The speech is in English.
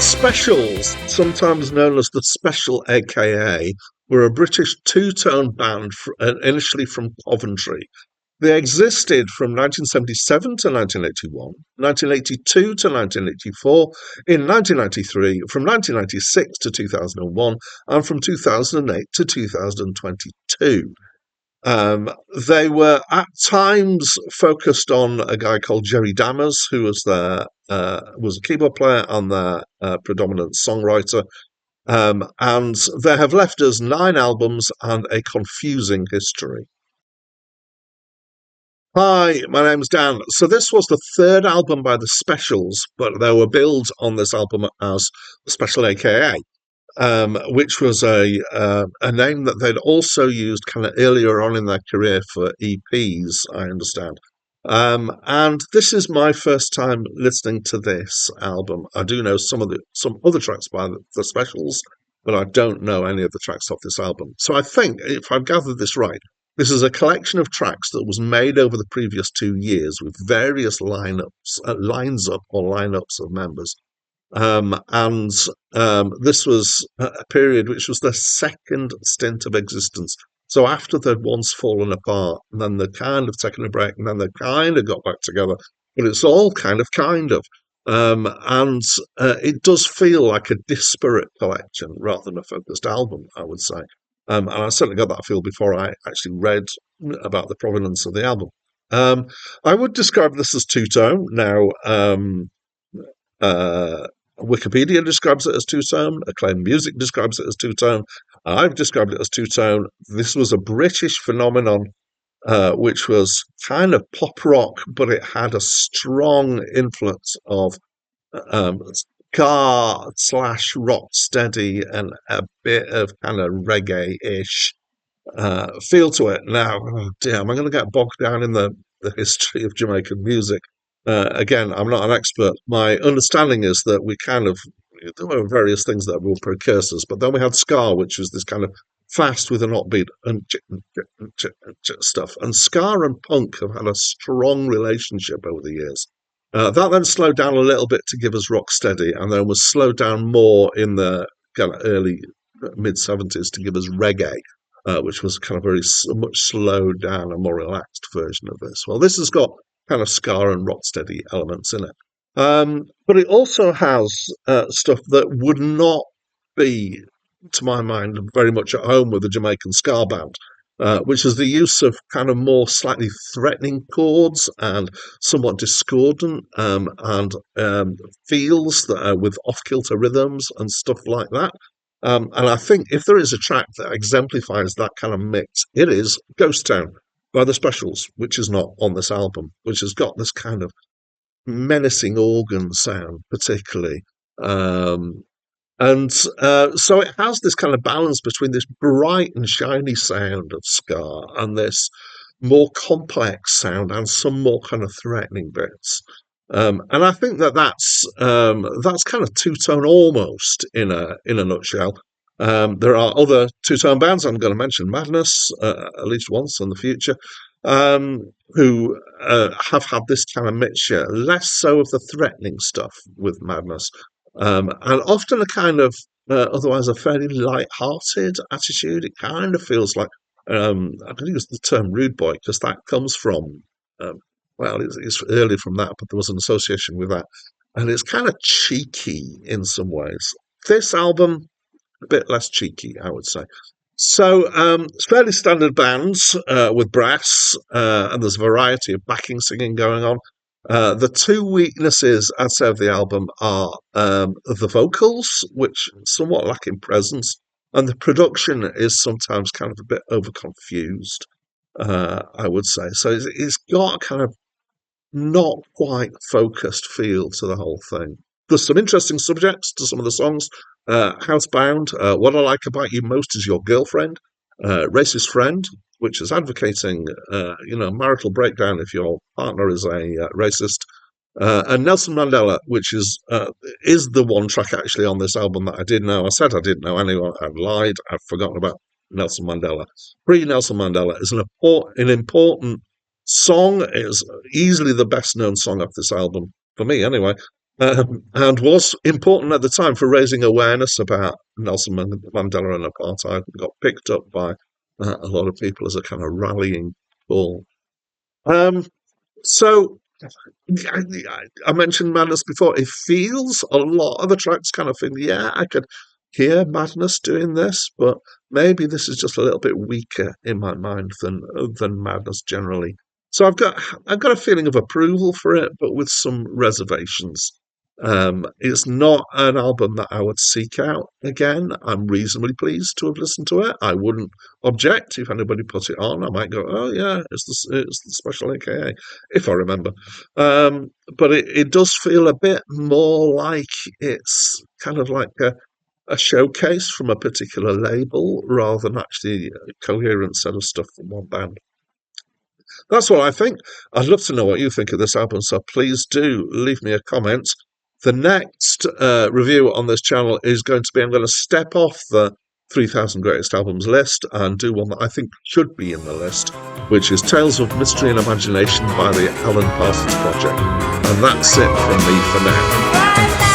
Specials, sometimes known as the Special AKA, were a British two-tone band initially from Coventry. They existed from 1977 to 1981, 1982 to 1984, in 1993, from 1996 to 2001, and from 2008 to 2022. Um, they were at times focused on a guy called Jerry Dammers, who was a keyboard player and their predominant songwriter. And they have left us 9 albums and a confusing history. Hi, my name's Dan. So this was the third album by the Specials, but they were billed on this album as the Special AKA. Which was a name that they'd also used kind of earlier on in their career for EPs, I understand. And this is my first time listening to this album. I do know some other tracks by the Specials, but I don't know any of the tracks off this album. So I think, if I've gathered this right, this is a collection of tracks that was made over the previous 2 years with various lines up or lineups of members. And this was a period which was their second stint of existence. So after they'd once fallen apart, and then they'd kind of taken a break, and then they kind of got back together. But it's all kind of. And it does feel like a disparate collection rather than a focused album, I would say. And I certainly got that feel before I actually read about the provenance of the album. I would describe this as two-tone. Now, Wikipedia describes it as two-tone. Acclaimed Music describes it as two-tone. I've described it as two-tone. This was a British phenomenon, which was kind of pop rock, but it had a strong influence of ska / rock steady and a bit of kind of reggae-ish feel to it. Now, oh dear, am I going to get bogged down in the history of Jamaican music? Again, I'm not an expert. My understanding is that there were various things that were precursors, but then we had ska, which was this kind of fast with an upbeat and stuff. And ska and punk have had a strong relationship over the years. That then slowed down a little bit to give us rock steady, and then was slowed down more in the kind of early mid-70s to give us reggae, which was kind of much slowed down and more relaxed version of this. Well, this has got kind of ska and rocksteady elements in it. But it also has stuff that would not be, to my mind, very much at home with a Jamaican ska band, which is the use of kind of more slightly threatening chords and somewhat discordant feels that are with off-kilter rhythms and stuff like that. And I think if there is a track that exemplifies that kind of mix, it is Ghost Town by the Specials, which is not on this album, which has got this kind of menacing organ sound, particularly. So it has this kind of balance between this bright and shiny sound of ska and this more complex sound and some more kind of threatening bits. And I think that's kind of two-tone almost in a nutshell. There are other two-tone bands I'm going to mention, Madness, at least once in the future, who have had this kind of mixture, less so of the threatening stuff with Madness, and often a kind of, otherwise a fairly light-hearted attitude. It kind of feels like, I can use the term rude boy, because that comes from, well, it's early from that, but there was an association with that. And it's kind of cheeky in some ways. This album, a bit less cheeky, I would say. So it's fairly standard bands with brass, and there's a variety of backing singing going on. The two weaknesses, I'd say, of the album are the vocals, which somewhat lack in presence, and the production is sometimes kind of a bit over-confused, I would say. So it's got a kind of not quite focused feel to the whole thing. There's some interesting subjects to some of the songs. Housebound, What I Like About You Most Is Your Girlfriend, Racist Friend, which is advocating, marital breakdown if your partner is a racist, and Nelson Mandela, which is the one track actually on this album that I did know. I said I didn't know anyway. I've lied. I've forgotten about Nelson Mandela. Pre-Nelson Mandela is an important song. It is easily the best known song of this album, for me anyway. and was important at the time for raising awareness about Nelson Mandela and apartheid, and got picked up by a lot of people as a kind of rallying call. Um, so I mentioned Madness before. It feels a lot of the tracks kind of think, yeah, I could hear Madness doing this, but maybe this is just a little bit weaker in my mind than Madness generally. So I've got a feeling of approval for it, but with some reservations. It's not an album that I would seek out again. I'm reasonably pleased to have listened to it. I wouldn't object if anybody put it on. I might go, oh yeah, it's the special AKA, if I remember. But it does feel a bit more like it's kind of like a showcase from a particular label rather than actually a coherent set of stuff from one band. That's what I think. I'd love to know what you think of this album, so please do leave me a comment. The next review on this channel is going to be, I'm going to step off the 3,000 Greatest Albums list and do one that I think should be in the list, which is Tales of Mystery and Imagination by the Alan Parsons Project. And that's it from me for now.